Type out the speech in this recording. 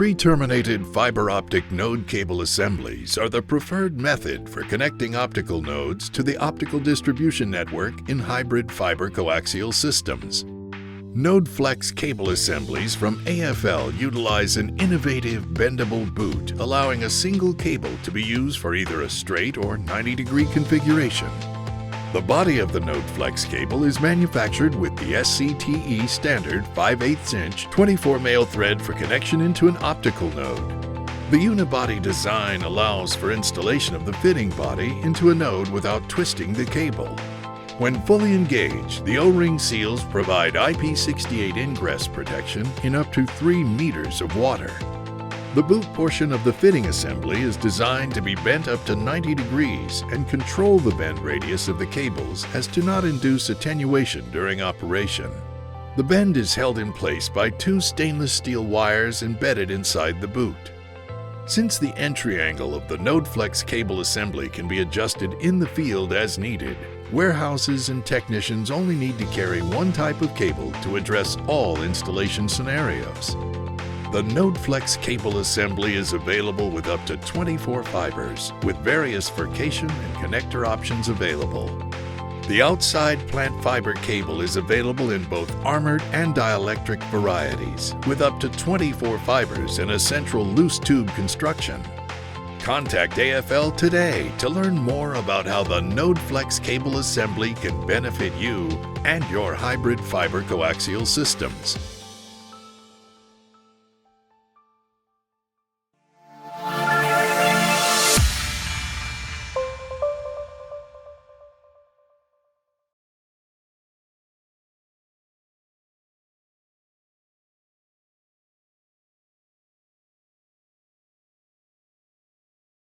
Pre-terminated fiber optic node cable assemblies are the preferred method for connecting optical nodes to the optical distribution network in hybrid fiber coaxial systems. NodeFLEX cable assemblies from AFL utilize an innovative bendable boot, allowing a single cable to be used for either a straight or 90-degree configuration. The body of the NodeFLEX cable is manufactured with the SCTE standard 5/8" 24 male thread for connection into an optical node. The unibody design allows for installation of the fitting body into a node without twisting the cable. When fully engaged, the O-ring seals provide IP68 ingress protection in up to 3 meters of water. The boot portion of the fitting assembly is designed to be bent up to 90 degrees and control the bend radius of the cables as to not induce attenuation during operation. The bend is held in place by 2 stainless steel wires embedded inside the boot. Since the entry angle of the NodeFLEX cable assembly can be adjusted in the field as needed, warehouses and technicians only need to carry one type of cable to address all installation scenarios. The NodeFLEX cable assembly is available with up to 24 fibers, with various furcation and connector options available. The outside plant fiber cable is available in both armored and dielectric varieties, with up to 24 fibers in a central loose tube construction. Contact AFL today to learn more about how the NodeFLEX cable assembly can benefit you and your hybrid fiber coaxial systems.